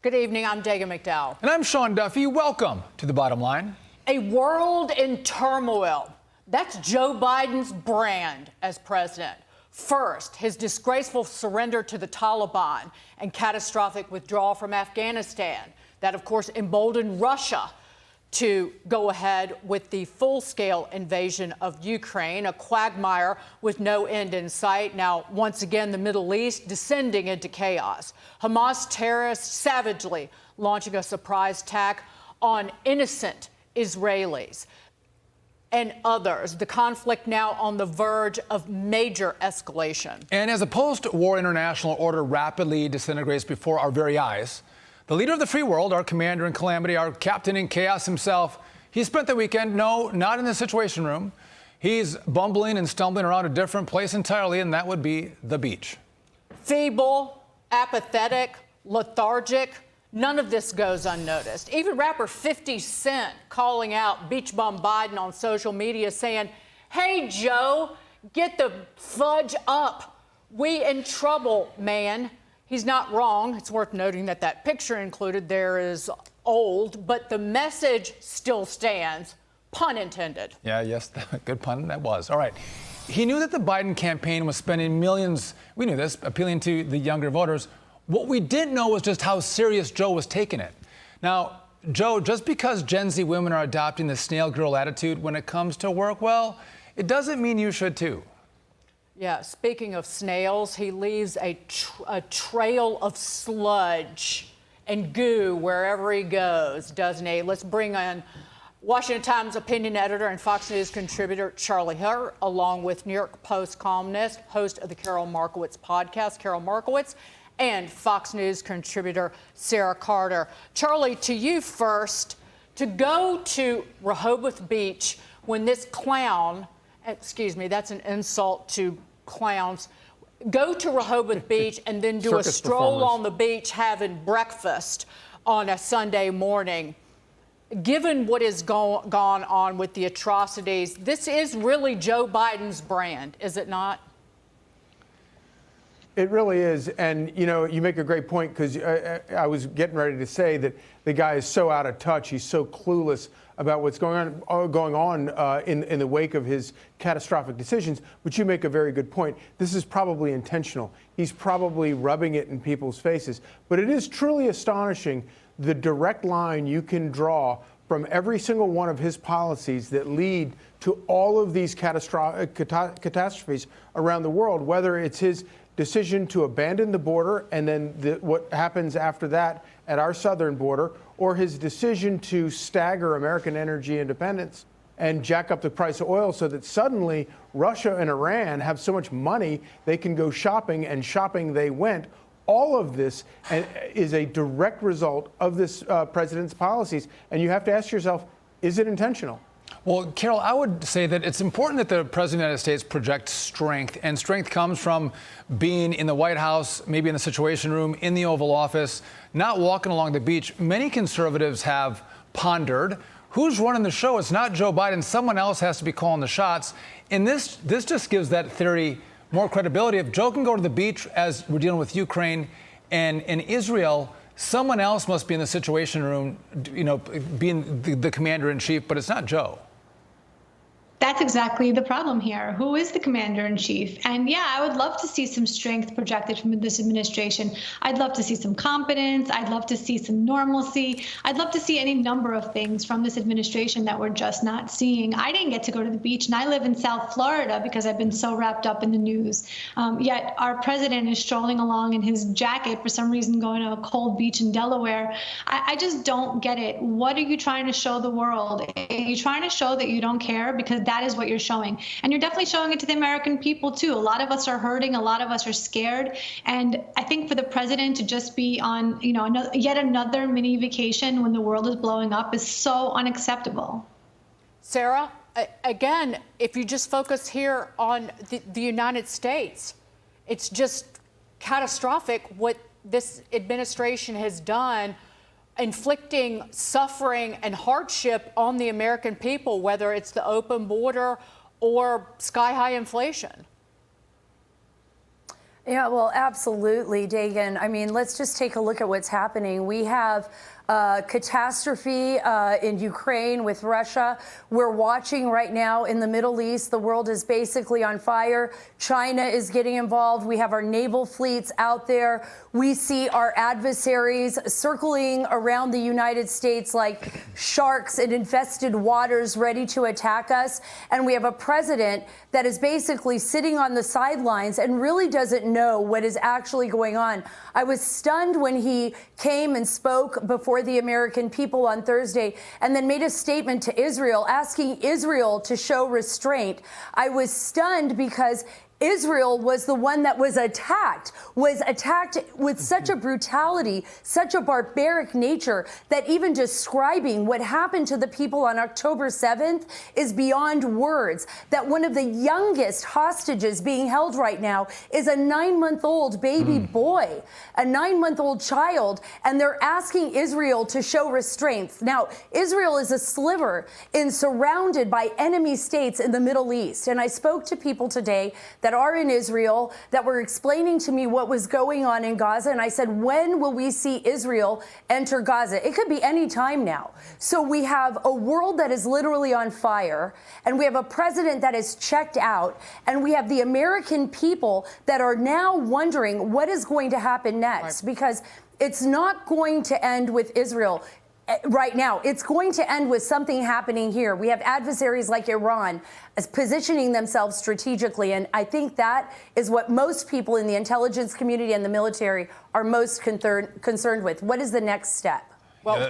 Good evening. I'm Dagen McDowell. And I'm Sean Duffy. Welcome to The Bottom Line. A world in turmoil. That's Joe Biden's brand as president. First, his disgraceful surrender to the Taliban and catastrophic withdrawal from Afghanistan. That, of course, emboldened Russia to go ahead with the full-scale invasion of Ukraine, a quagmire with no end in sight. Now, once again, the Middle East descending into chaos. Hamas terrorists savagely launching a surprise attack on innocent Israelis and others. The conflict now on the verge of major escalation. And as a post-war international order rapidly disintegrates before our very eyes, the leader of the free world, our commander in calamity, our captain in chaos himself, he spent the weekend, no, not in the Situation Room. He's bumbling and stumbling around a different place entirely, and that would be the beach. Feeble, apathetic, lethargic, none of this goes unnoticed. Even rapper 50 Cent calling out Beach Bum Biden on social media saying, "Hey, Joe, get the fudge up. We in trouble, man." He's not wrong. It's worth noting that that picture included there is old, but the message still stands, pun intended. Yeah, yes, good pun that was. All right. He knew that the Biden campaign was spending millions, we knew this, appealing to the younger voters. What we didn't know was just how serious Joe was taking it. Now, Joe, just because Gen Z women are adopting the snail girl attitude when it comes to work, well, it doesn't mean you should too. Yeah, speaking of snails, he leaves a trail of sludge and goo wherever he goes, doesn't he? Let's bring in Washington Times opinion editor and Fox News contributor Charlie Hurt, along with New York Post columnist, host of the Karol Markowicz podcast, Karol Markowicz, and Fox News contributor Sara Carter. Charlie, to you first, to go to Rehoboth Beach when this clown, excuse me, that's an insult to clowns, go to Rehoboth Beach and then do a stroll on the beach having breakfast on a Sunday morning. Given what has gone on with the atrocities, this is really Joe Biden's brand, is it not? It really is. And, you know, you make a great point, because I was getting ready to say that the guy is so out of touch. He's so clueless about what's going on in the wake of his catastrophic decisions. But you make a very good point. This is probably intentional. He's probably rubbing it in people's faces. But it is truly astonishing the direct line you can draw from every single one of his policies that lead to all of these catastrophes around the world, whether it's his decision to abandon the border and then what happens after that at our southern border, or his decision to stagger American energy independence and jack up the price of oil so that suddenly Russia and Iran have so much money they can go shopping, and shopping they went. All of this is a direct result of this president's policies. And you have to ask yourself, is it intentional? Well, Carol, I would say that it's important that the President of the United States projects strength. And strength comes from being in the White House, maybe in the Situation Room, in the Oval Office, not walking along the beach. Many conservatives have pondered, who's running the show? It's not Joe Biden. Someone else has to be calling the shots. And this just gives that theory more credibility. If Joe can go to the beach as we're dealing with Ukraine and Israel, someone else must be in the Situation Room, you know, being the commander-in-chief, but it's not Joe. That's exactly the problem here. Who is the commander-in-chief? And yeah, I would love to see some strength projected from this administration. I'd love to see some competence. I'd love to see some normalcy. I'd love to see any number of things from this administration that we're just not seeing. I didn't get to go to the beach, and I live in South Florida because I've been so wrapped up in the news. Yet our president is strolling along in his jacket, for some reason going to a cold beach in Delaware. I just don't get it. What are you trying to show the world? Are you trying to show that you don't care? Because that is what you're showing. And you're definitely showing it to the American people, too. A lot of us are hurting. A lot of us are scared. And I think for the president to just be on, you know, yet another mini vacation when the world is blowing up is so unacceptable. Sara, again, if you just focus here on the United States, it's just catastrophic what this administration has done, inflicting suffering and hardship on the American people, whether it's the open border or sky-high inflation. Yeah, well, absolutely, Dagen. I mean, let's just take a look at what's happening. We have catastrophe in Ukraine with Russia. We're watching right now in the Middle East. The world is basically on fire. China is getting involved. We have our naval fleets out there. We see our adversaries circling around the United States like sharks in infested waters ready to attack us. And we have a president that is basically sitting on the sidelines and really doesn't know what is actually going on. I was stunned when he came and spoke before the American people on Thursday and then made a statement to Israel, asking Israel to show restraint. I was stunned because Israel was the one that was attacked with such a brutality, such a barbaric nature that even describing what happened to the people on October 7th is beyond words. That one of the youngest hostages being held right now is a 9-month-old baby boy, a 9-month-old child, and they're asking Israel to show restraint. Now, Israel is a sliver surrounded by enemy states in the Middle East. And I spoke to people today that are in Israel that were explaining to me what was going on in Gaza. And I said, when will we see Israel enter Gaza? It could be any time now. So we have a world that is literally on fire, and we have a president that is checked out, and we have the American people that are now wondering what is going to happen next, because it's not going to end with Israel. Right now, it's going to end with something happening here. We have adversaries like Iran as positioning themselves strategically, and I think that is what most people in the intelligence community and the military are most concerned with. What is the next step? Well,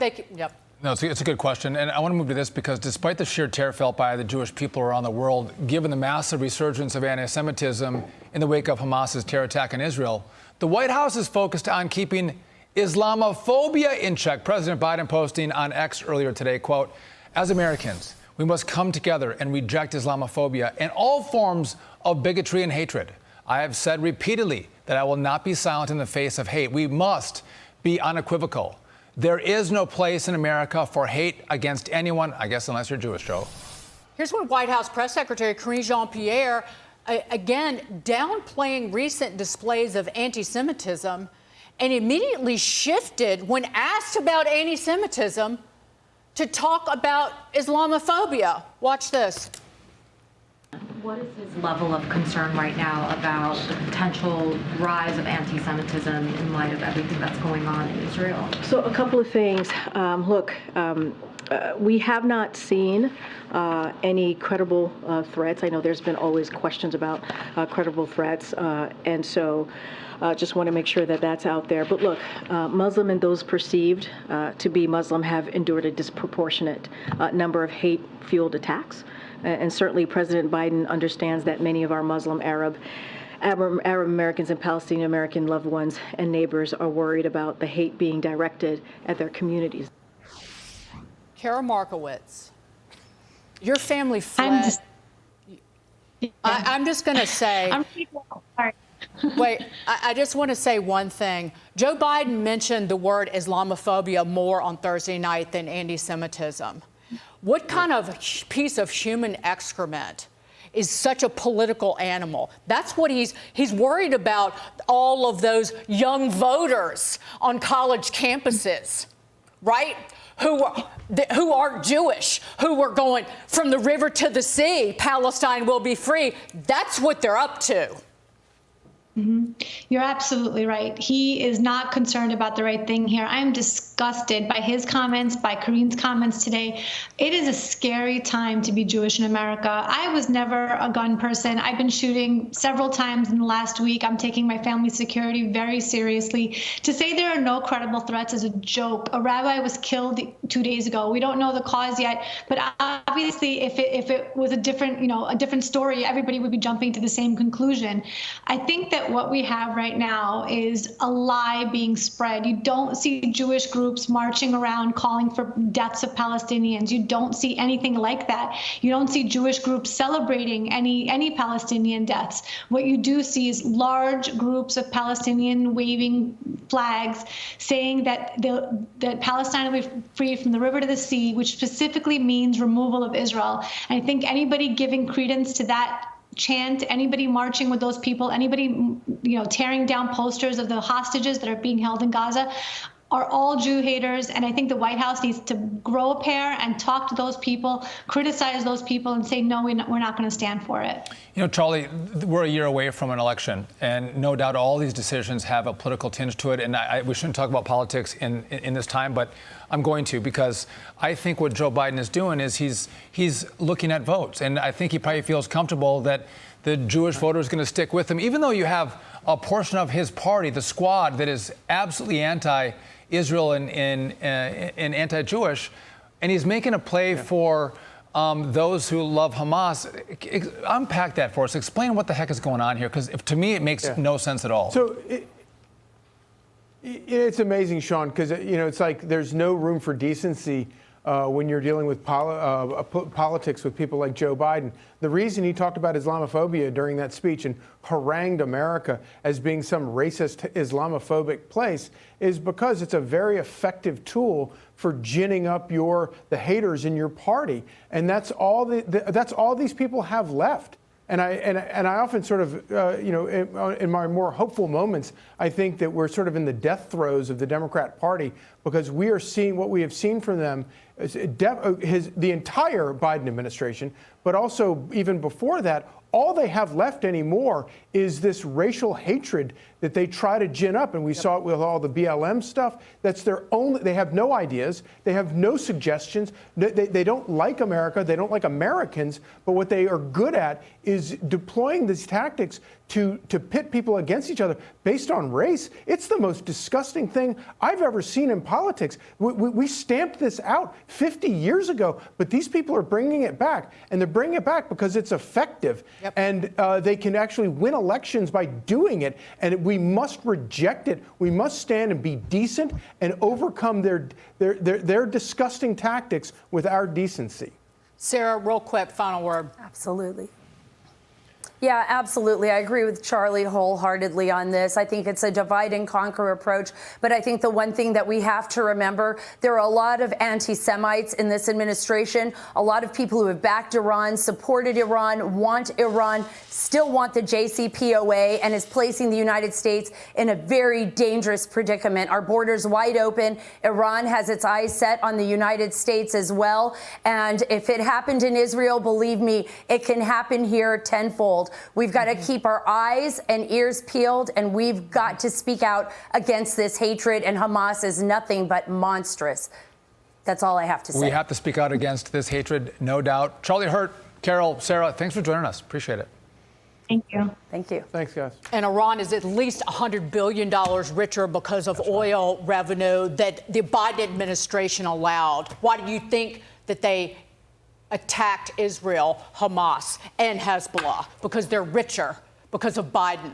No, it's a good question. And I want to move to this because despite the sheer terror felt by the Jewish people around the world, given the massive resurgence of anti-Semitism in the wake of Hamas's terror attack in Israel, the White House is focused on keeping Islamophobia in check. President Biden posting on X earlier today, quote, "As Americans, we must come together and reject Islamophobia and all forms of bigotry and hatred. I have said repeatedly that I will not be silent in the face of hate. We must be unequivocal. There is no place in America for hate against anyone," I guess unless you're Jewish, Joe. Here's what White House Press Secretary Karine Jean-Pierre, again, downplaying recent displays of anti-Semitism, and immediately shifted when asked about anti-Semitism to talk about Islamophobia. Watch this. What is his level of concern right now about the potential rise of anti-Semitism in light of everything that's going on in Israel? So a couple of things. We have not seen any credible threats. I know there's been always questions about credible threats, and so just want to make sure that that's out there. But look, Muslim and those perceived to be Muslim have endured a disproportionate number of hate-fueled attacks. And certainly President Biden understands that many of our Muslim, Arab Americans and Palestinian American loved ones and neighbors are worried about the hate being directed at their communities. Karol Markowicz, your family fled. I'm just going to say. Sorry. Wait, I just want to say one thing. Joe Biden mentioned the word Islamophobia more on Thursday night than anti-Semitism. What kind of piece of human excrement is such a political animal? That's what he's worried about, all of those young voters on college campuses, right? Who are Jewish, who are going from the river to the sea, Palestine will be free. That's what they're up to. Mm-hmm. You're absolutely right. He is not concerned about the right thing here. I'm disgusted by his comments, by Karine's comments today. It is a scary time to be Jewish in America. I was never a gun person. I've been shooting several times in the last week. I'm taking my family's security very seriously. To say there are no credible threats is a joke. A rabbi was killed 2 days ago. We don't know the cause yet, but obviously if it was a different story, everybody would be jumping to the same conclusion. I think that what we have right now is a lie being spread. You don't see Jewish groups marching around calling for deaths of Palestinians. You don't see anything like that. You don't see Jewish groups celebrating any Palestinian deaths. What you do see is large groups of Palestinian waving flags saying that Palestine will be free from the river to the sea, which specifically means removal of Israel. And I think anybody giving credence to that chant, anybody marching with those people, anybody, tearing down posters of the hostages that are being held in Gaza are all Jew haters. And I think the White House needs to grow a pair and talk to those people, criticize those people, and say, no, we're not going to stand for it. Charlie, we're a year away from an election, and no doubt all these decisions have a political tinge to it. And we shouldn't talk about politics in this time, but I'm going to, because I think what Joe Biden is doing is he's looking at votes. And I think he probably feels comfortable that the Jewish voter is going to stick with him, even though you have a portion of his party, the Squad, that is absolutely anti-Israel and anti-Jewish, and he's making a play for those who love Hamas. Unpack that for us. Explain what the heck is going on here, because to me it makes no sense at all. So it's amazing, Sean, because it's like there's no room for decency when you're dealing with politics with people like Joe Biden. The reason he talked about Islamophobia during that speech and harangued America as being some racist Islamophobic place is because it's a very effective tool for ginning up the haters in your party, and that's all that's all these people have left. And I often sort of, in my more hopeful moments, I think that we're sort of in the death throes of the Democrat Party, because we are seeing what we have seen from them, the entire Biden administration, but also even before that. All they have left anymore is this racial hatred that they try to gin up. And we saw it with all the BLM stuff. That's their only, they have no ideas. They have no suggestions. They don't like America. They don't like Americans. But what they are good at is deploying these tactics to pit people against each other based on race. It's the most disgusting thing I've ever seen in politics. We stamped this out 50 years ago, but these people are bringing it back. And they're bringing it back because it's effective. Yep. And they can actually win elections by doing it. And we must reject it. We must stand and be decent and overcome their disgusting tactics with our decency. Sara, real quick, final word. Absolutely. Yeah, absolutely. I agree with Charlie wholeheartedly on this. I think it's a divide and conquer approach. But I think the one thing that we have to remember, there are a lot of anti-Semites in this administration, a lot of people who have backed Iran, supported Iran, still want the JCPOA, and is placing the United States in a very dangerous predicament. Our border's wide open. Iran has its eyes set on the United States as well. And if it happened in Israel, believe me, it can happen here tenfold. We've got to keep our eyes and ears peeled, and we've got to speak out against this hatred. And Hamas is nothing but monstrous. That's all I have to say. We have to speak out against this hatred, no doubt. Charlie, Hurt, Karol, Sara, thanks for joining us. Appreciate it. Thank you. Thank you. Thanks, guys. And Iran is at least $100 billion richer because of oil revenue that the Biden administration allowed. Why do you think that they attacked Israel, Hamas, and Hezbollah? Because they're richer, because of Biden.